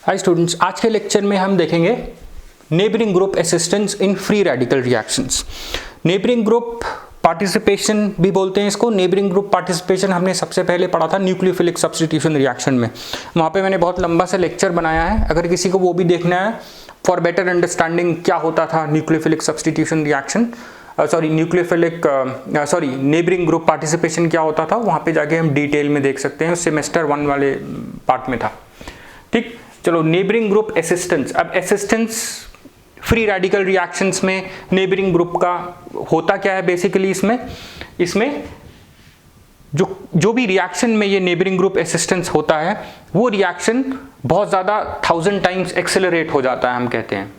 Hi students, आज के lecture में हम देखेंगे neighbouring group assistance in free radical reactions. Neighbouring group participation भी बोलते हैं इसको। नेबरिंग ग्रुप पार्टिसिपेशन हमने सबसे पहले पढ़ा था न्यूक्लियोफिलिक सब्स्टिट्यूशन रिएक्शन में। वहाँ पे मैंने बहुत लंबा सा लेक्चर बनाया है, अगर किसी को वो भी देखना है फॉर बेटर अंडरस्टैंडिंग क्या होता था nucleophilic substitution reaction, neighbouring group participation क्या होता था, वहाँ पे जाके हम डिटेल में देख सकते हैं। सेमेस्टर 1 वाले पार्ट में था। ठीक, चलो नेबरिंग ग्रुप असिस्टेंस। अब असिस्टेंस फ्री रेडिकल रिएक्शंस में नेबरिंग ग्रुप का होता क्या है बेसिकली। इसमें जो भी रिएक्शन में ये नेबरिंग ग्रुप असिस्टेंस होता है वो रिएक्शन बहुत ज़्यादा 1000 टाइम्स एक्सेलरेट हो जाता है, हम कहते हैं।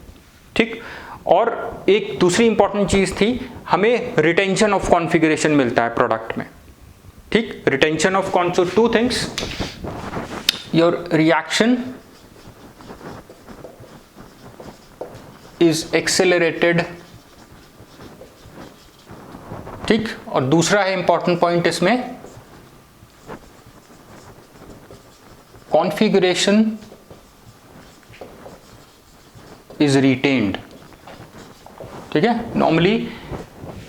ठीक, और एक दूसरी इंपॉर्टेंट चीज़ थी, हमें रिटेंशन ऑफ कॉन्फ़िगरेशन मिलता है प्रोडक्ट में। ठीक, retention of so two things, your reaction is accelerated. ठीक, और दूसरा है इंपॉर्टेंट पॉइंट इसमें, कॉन्फ़िगरेशन इज रिटेन्ड। ठीक है, नॉर्मली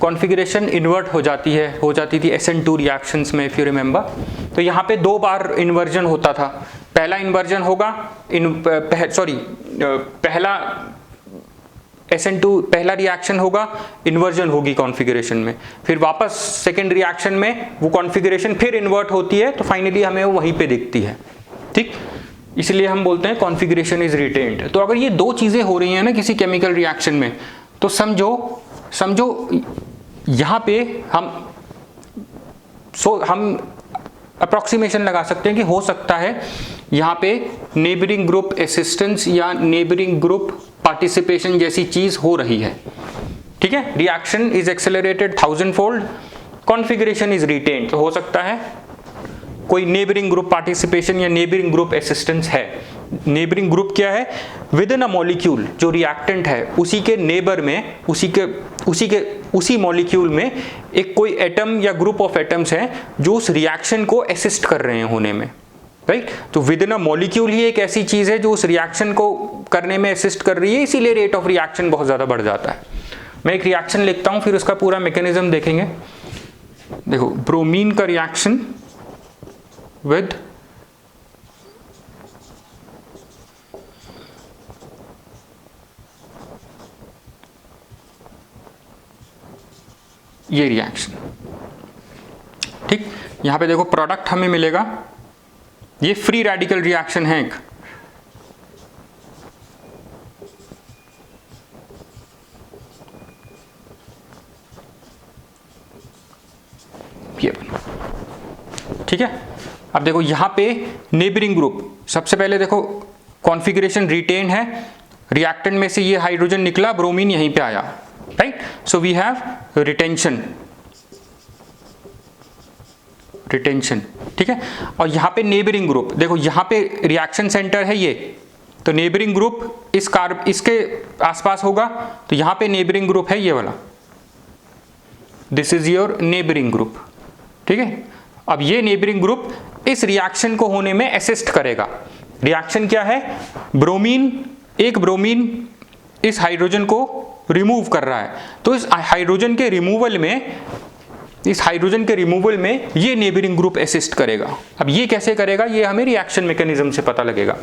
कॉन्फ़िगरेशन इन्वर्ट हो जाती थी SN2 रिएक्शंस में, इफ यू रिमेंबर। तो यहाँ पे 2 बार इन्वर्जन होता था। पहला इन्वर्जन होगा पहला SN2 पहला रिएक्शन होगा, इन्वर्जन होगी कॉन्फ़िगरेशन में, फिर वापस सेकेंड रिएक्शन में वो कॉन्फ़िगरेशन फिर इन्वर्ट होती है, तो फाइनली हमें वो वहीं पे दिखती है। ठीक, इसलिए हम बोलते हैं कॉन्फ़िगरेशन इज रिटेन्ड। तो अगर ये 2 चीज़ें हो रही हैं ना किसी केमिकल रिएक्शन में, तो समझो यहाँ पे हम अप्रॉक्सीमेशन लगा सकते हैं कि हो सकता है यहाँ पे नेबरिंग ग्रुप असिस्टेंस या नेबरिंग ग्रुप पार्टिसिपेशन जैसी चीज हो रही है। ठीक है, reaction is accelerated 1000 fold, configuration is retained. तो हो सकता है कोई नेबरिंग ग्रुप पार्टिसिपेशन या नेबरिंग ग्रुप असिस्टेंस है। नेबरिंग ग्रुप क्या है? विद इन अ मॉलिक्यूल जो रिएक्टेंट है उसी के नेबर में, उसी मॉलिक्यूल में एक कोई एटम या ग्रुप ऑफ एटम्स हैं जो उस रिएक्शन को असिस्ट कर रहे हैं होने में। राइट, तो विद इन अ मॉलिक्यूल ही एक ऐसी चीज है जो उस रिएक्शन को करने में असिस्ट कर रही है, इसीलिए रेट ऑफ रिएक्शन बहुत ज्यादा बढ़ जाता है। मैं एक रिएक्शन लिखता हूं, फिर उसका पूरा मैकेनिज्म देखेंगे। देखो, ब्रोमीन का रिएक्शन विद ये रिएक्शन। ठीक, यहां पे देखो प्रोडक्ट हमें मिलेगा, ये फ्री रेडिकल रिएक्शन है एक। ये ठीक है, अब देखो यहां पे नेबरिंग ग्रुप, सबसे पहले देखो कॉन्फ़िगरेशन रिटेन है, रिएक्टेंट में से ये हाइड्रोजन निकला, ब्रोमीन यहीं पे आया। Right, so we have retention. ठीक है, और यहां पे नेबरिंग ग्रुप, देखो यहां पे रिएक्शन सेंटर है ये, तो नेबरिंग ग्रुप इसके आसपास होगा, तो यहां पे नेबरिंग ग्रुप है ये वाला, this is your neighbouring group. ठीक है, अब ये नेबरिंग ग्रुप इस रिएक्शन को होने में असिस्ट करेगा। रिएक्शन क्या है? एक ब्रोमीन इस हाइड्रोजन को रिमूव कर रहा है, तो इस हाइड्रोजन के रिमूवल में ये नेबरिंग ग्रुप असिस्ट करेगा। अब ये कैसे करेगा, ये हमें रिएक्शन मैकेनिज्म से पता लगेगा।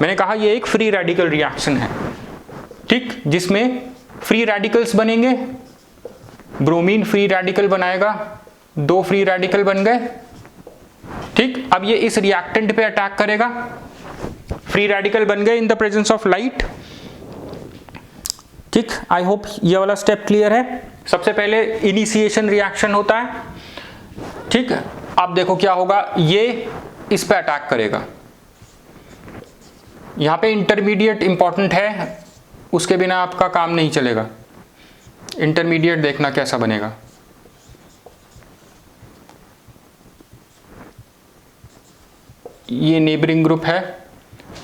मैंने कहा ये एक फ्री रेडिकल रिएक्शन है। ठीक, जिसमें फ्री रेडिकल्स बनेंगे, ब्रोमीन फ्री रेडिकल बनाएगा, 2 फ्री रेडिकल बन गए। ठीक, अब ये इस रिएक्टेंट पे अटैक करेगा, फ्री रेडिकल बन गए in the presence of light. ठीक, आई होप ये वाला स्टेप क्लियर है। सबसे पहले इनिशिएशन रिएक्शन होता है। ठीक, अब देखो क्या होगा, ये इस पे अटैक करेगा। यहां पे इंटरमीडिएट इंपॉर्टेंट है, उसके बिना आपका काम नहीं चलेगा। इंटरमीडिएट देखना कैसा बनेगा। ये नेबरिंग ग्रुप है।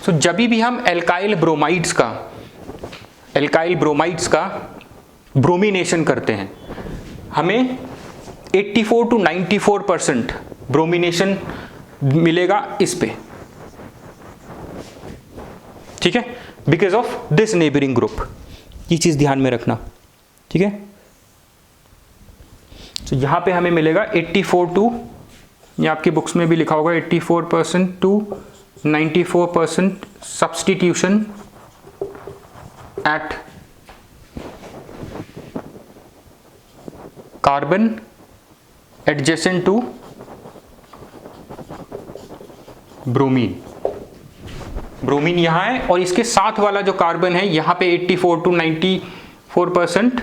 तो जब भी हम एल्काइल ब्रोमाइड्स का ब्रोमिनेशन करते हैं, हमें 84 to 94% ब्रोमिनेशन मिलेगा इस पे। ठीक है, because of this neighbouring group. ये चीज ध्यान में रखना, ठीक है। तो यहां पे हमें मिलेगा 84 टू, ये आपकी बुक्स में भी लिखा होगा 84% to 94% substitution at carbon adjacent to bromine. Bromine यहां है और इसके साथ वाला जो कार्बन है यहां पे 84 टू 94%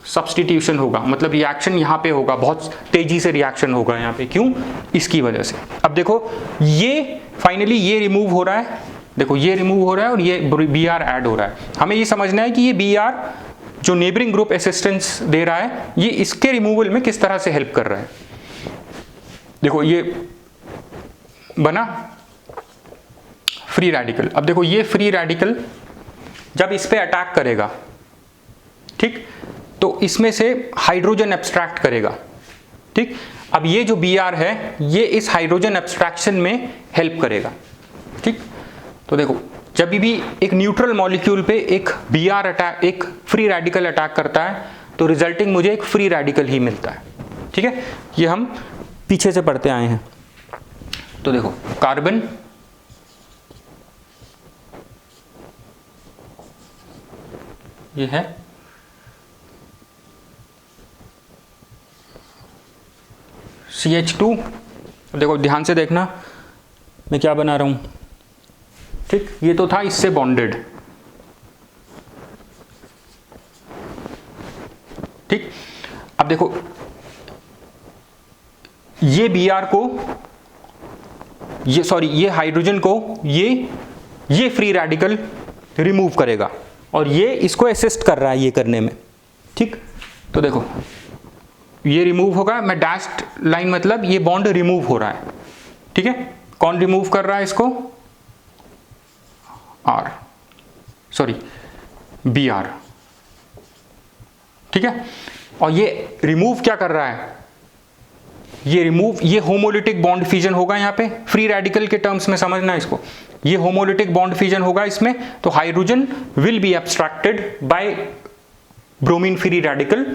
सब्स्टिट्यूशन होगा, मतलब रिएक्शन यहां पे होगा, बहुत तेजी से रिएक्शन होगा यहां पे। क्यों? इसकी वजह से। अब देखो ये फाइनली ये रिमूव हो रहा है, देखो ये रिमूव हो रहा है और ये बी आर ऐड हो रहा है। हमें ये समझना है कि ये बी आर जो नेबरिंग ग्रुप असिस्टेंस दे रहा है ये इसके रिमूवल में किस तरह से हेल्प कर रहा है। देखो ये बना फ्री रेडिकल। अब देखो ये फ्री रेडिकल जब इस पे अटैक करेगा, ठीक, तो इसमें से हाइड्रोजन एब्स्ट्रैक्ट करेगा, ठीक। अब ये जो बी आर है ये इस हाइड्रोजन एब्स्ट्रैक्शन में हेल्प करेगा, ठीक। तो देखो जब भी एक न्यूट्रल मॉलिक्यूल पे एक बी आर अटैक, एक फ्री रेडिकल अटैक करता है तो रिजल्टिंग मुझे एक फ्री रेडिकल ही मिलता है, ठीक है। ये हम पीछे से पढ़ते आए हैं। तो देखो कार्बन ये है, CH2। देखो ध्यान से देखना मैं क्या बना रहा हूं, ठीक। ये तो था इससे बॉन्डेड, ठीक। अब देखो ये Br को, ये सॉरी ये हाइड्रोजन को ये फ्री रेडिकल रिमूव करेगा और ये इसको असिस्ट कर रहा है ये करने में, ठीक। तो देखो ये रिमूव होगा, मैं डैश्ड लाइन मतलब ये बॉन्ड रिमूव हो रहा है, ठीक है। कौन रिमूव कर रहा है इसको? आर, सॉरी Br, ठीक है। और ये रिमूव क्या कर रहा है? ये रिमूव, ये होमोलिटिक बॉन्ड फ्यूजन होगा यहाँ पे, फ्री रेडिकल के टर्म्स में समझना इसको। ये होमोलिटिक बॉन्ड फ्यूजन होगा इसमें, तो hydrogen will be abstracted by bromine free radical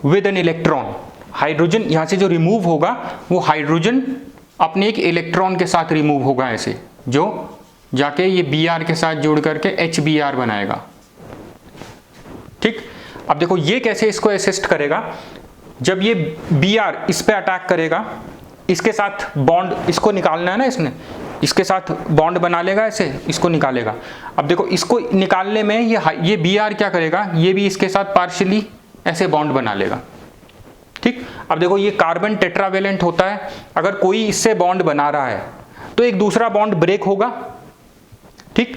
with an electron. Hydrogen यहां से जो रिमूव होगा वो हाइड्रोजन अपने एक इलेक्ट्रॉन के साथ रिमूव होगा ऐसे, जो जाके ये Br के साथ जोड़ करके HBr बनाएगा, ठीक। अब देखो ये कैसे इसको असिस्ट करेगा, जब ये Br इस पे अटैक करेगा, इसके साथ बॉन्ड इसको निकालना है ना, इसके साथ बॉन्ड बना लेगा ऐसे, इसको निकालेगा। अब देखो इसको निकालने में ये Br क्या करेगा, ये भी इसके साथ पार्शियली ऐसे बॉन्ड बना लेगा, ठीक। अब देखो ये कार्बन टेट्रावेलेंट होता है, अगर कोई इससे बॉन्ड बना रहा है तो एक दूसरा बॉन्ड ब्रेक होगा, ठीक।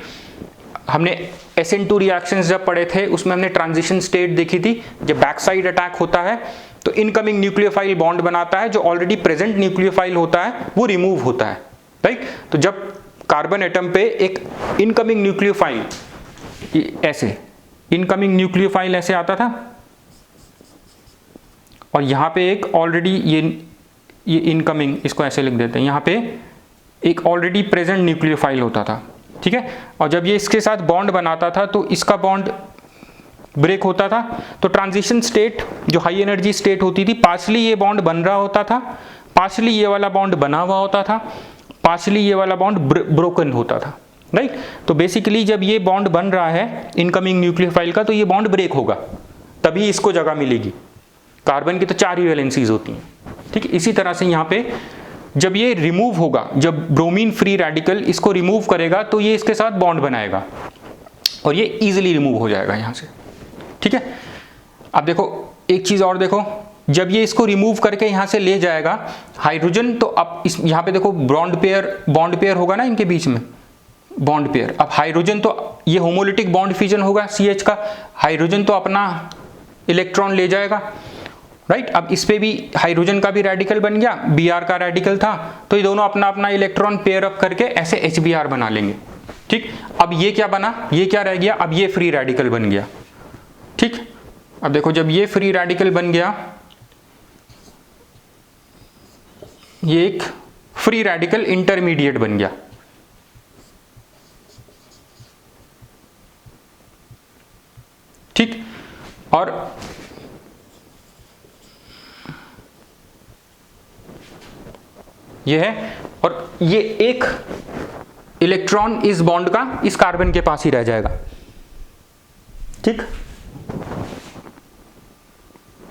हमने SN2 रिएक्शंस जब पढ़े थे उसमें हमने ट्रांजिशन स्टेट देखी थी। जब बैक साइड अटैक होता है तो इनकमिंग न्यूक्लियोफाइल बॉन्ड बनाता है, जो ऑलरेडी प्रेजेंट न्यूक्लियोफाइल होता है वो रिमूव होता है, राइट। तो जब कार्बन एटम पे एक इनकमिंग न्यूक्लियोफाइल ऐसे, इनकमिंग न्यूक्लियोफाइल ऐसे आता था और यहाँ पे एक ऑलरेडी ये इनकमिंग, इसको ऐसे लिख देते हैं, यहाँ पे एक ऑलरेडी प्रेजेंट न्यूक्लियोफाइल होता था, ठीक है। और जब ये इसके साथ बॉन्ड बनाता था तो इसका बॉन्ड ब्रेक होता था, तो ट्रांजिशन स्टेट जो हाई एनर्जी स्टेट होती थी, पार्शली ये बॉन्ड बन रहा होता था, पार्शली ये वाला बॉन्ड बना हुआ होता था, पार्शली ये वाला बॉन्ड ब्रोकन होता था, राइट। तो बेसिकली जब ये बॉन्ड बन रहा है इनकमिंग न्यूक्लियोफाइल का तो ये बॉन्ड ब्रेक होगा, तभी इसको जगह मिलेगी। कार्बन की तो 4 ही वैलेंसीज होती हैं, ठीक है। इसी तरह से यहाँ पे जब ये रिमूव होगा, जब ब्रोमीन फ्री रेडिकल इसको रिमूव करेगा तो ये इसके साथ बॉन्ड बनाएगा और ये इजीली रिमूव हो जाएगा यहाँ से, ठीक है। अब देखो एक चीज और देखो, जब ये इसको रिमूव करके यहाँ से ले जाएगा हाइड्रोजन, तो अब इस यहाँ पे देखो बॉन्ड पेयर होगा ना इनके बीच में, बॉन्ड पेयर। अब हाइड्रोजन तो ये होमोलिटिक बॉन्ड फ्यूजन होगा CH का, हाइड्रोजन तो अपना इलेक्ट्रॉन ले जाएगा, राइट। अब इस पे भी हाइड्रोजन का भी रेडिकल बन गया, Br का रेडिकल था, तो ये दोनों अपना अपना इलेक्ट्रॉन पेयर अप करके ऐसे HBr बना लेंगे, ठीक। अब ये क्या बना, ये क्या रह गया, अब ये फ्री रेडिकल बन गया, ठीक। अब देखो जब ये फ्री रेडिकल बन गया, ये एक फ्री रेडिकल इंटरमीडिएट बन गया, और ये है, और ये एक इलेक्ट्रॉन इस बॉन्ड का इस कार्बन के पास ही रह जाएगा। ठीक,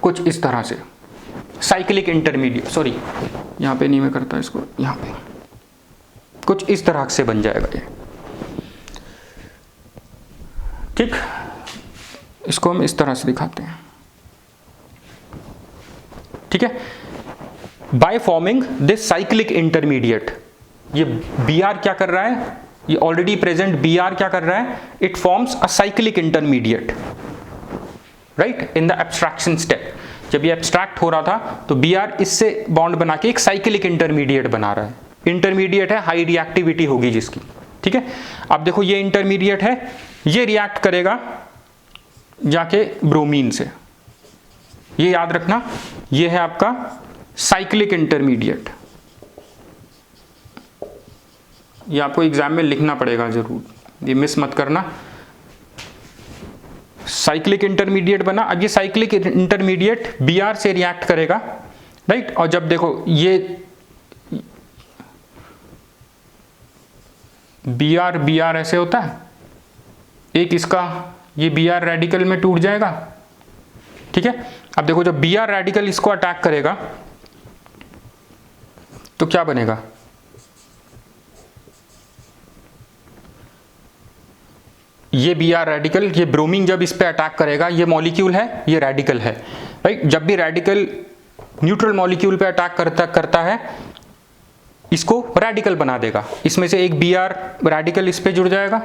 कुछ इस तरह से साइक्लिक इंटरमीडिएट, सॉरी यहां पे नहीं मैं करता इसको, यहां पे कुछ इस तरह से बन जाएगा ये। ठीक, इसको हम इस तरह से दिखाते हैं। ठीक है, by forming this cyclic intermediate, ये Br क्या कर रहा है, ये ऑलरेडी प्रेजेंट Br क्या कर रहा है, it forms a cyclic intermediate, right, in the abstraction step. जब ये एब्स्ट्रैक्ट हो रहा था तो Br इससे बॉन्ड बना के एक साइक्लिक इंटरमीडिएट बना रहा है। इंटरमीडिएट है, हाई रिएक्टिविटी होगी जिसकी। ठीक है, अब देखो ये इंटरमीडिएट है, ये रिएक्ट करेगा जाके ब्रोमीन से, ये याद रखना, ये है आपका साइक्लिक इंटरमीडिएट। ये आपको एग्जाम में लिखना पड़ेगा जरूर, ये मिस मत करना। साइक्लिक इंटरमीडिएट बना, अब ये साइक्लिक इंटरमीडिएट Br से रिएक्ट करेगा, राइट, और जब देखो ये Br ऐसे होता है, एक इसका ये Br रेडिकल में टूट जाएगा। ठीक है, अब देखो जब Br रेडिकल इसको अटैक करेगा तो क्या बनेगा, ये Br रेडिकल, ये ब्रोमीन जब इस पे अटैक करेगा, ये मॉलिक्यूल है, ये रेडिकल है, राइट। जब भी रेडिकल न्यूट्रल मॉलिक्यूल पे अटैक करता है, इसको रेडिकल बना देगा। इसमें से एक Br रेडिकल इस पे जुड़ जाएगा,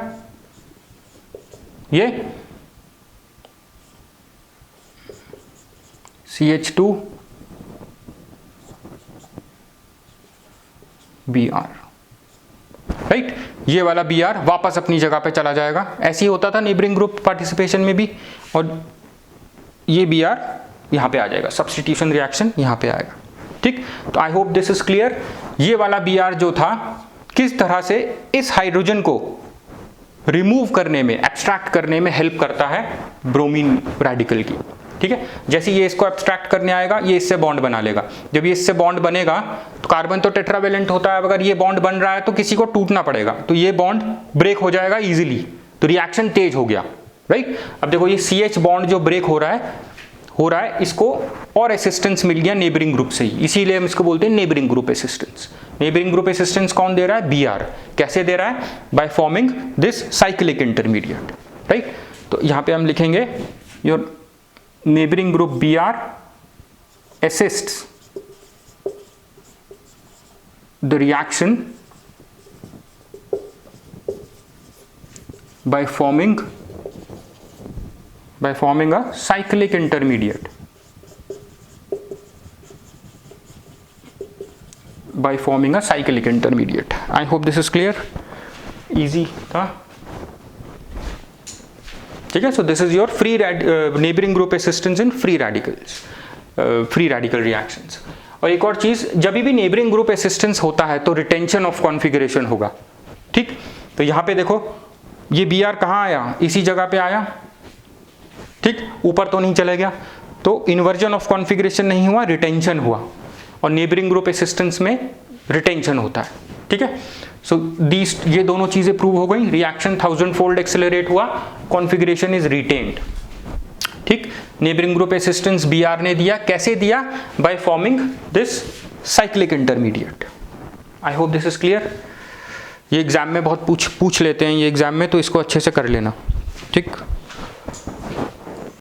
ये CH2 Br, राइट, ये वाला Br वापस अपनी जगह पे चला जाएगा। ऐसे ही होता था नेबरिंग ग्रुप पार्टिसिपेशन में भी, और ये Br यहां पे आ जाएगा, सब्स्टिट्यूशन रिएक्शन यहां पे आएगा। ठीक, तो I hope this is clear. ये वाला Br जो था किस तरह से इस हाइड्रोजन को रिमूव करने में, एब्स्ट्रैक्ट करने में हेल्प करता है ब्रोमीन रेडिकल की। ठीक है, जैसे ये इसको एब्स्ट्रैक्ट करने आएगा, ये इससे बॉन्ड बना लेगा। जब ये इससे बॉन्ड बनेगा तो कार्बन तो टेट्रावेलेंट होता है, अगर ये बॉन्ड बन रहा है तो किसी को टूटना पड़ेगा, तो ये बॉन्ड ब्रेक हो जाएगा इजीली, तो रिएक्शन तेज हो गया, राइट। अब देखो ये CH बॉन्ड जो ब्रेक हो रहा है, इसको और असिस्टेंस मिल गया नेबरिंग ग्रुप से ही, इसीलिए हम इसको बोलते हैं neighbouring group assistance. Neighbouring group assistance कौन दे रहा है, Br। कैसे दे रहा है, by forming this cyclic intermediate, right. तो यहां पे हम लिखेंगे your neighboring group Br assists the reaction by forming a cyclic intermediate, I hope this is clear, easy था। ठीक है, so this is your free neighbouring group assistance in free radical reactions. और एक और चीज, जब भी नेबरिंग ग्रुप असिस्टेंस होता है तो रिटेंशन ऑफ कॉन्फ़िगरेशन होगा। ठीक, तो यहां पे देखो ये Br कहां आया, इसी जगह पे आया। ठीक, ऊपर तो नहीं चले गया, तो इन्वर्जन ऑफ कॉन्फ़िगरेशन नहीं हुआ, रिटेंशन हुआ, और नेबरिंग ग्रुप असिस्टेंस में रिटेंशन होता है। ठीक है, सो ये दोनों चीजें प्रूव हो गई, रिएक्शन 1000-fold एक्सेलरेट हुआ, कॉन्फ़िगरेशन इज रिटेन्ड। ठीक, नेबरिंग ग्रुप असिस्टेंस Br ने दिया, कैसे दिया, by forming this cyclic intermediate. I hope this is clear. ये एग्जाम में बहुत पूछ लेते हैं, ये एग्जाम में, तो इसको अच्छे से कर लेना। ठीक।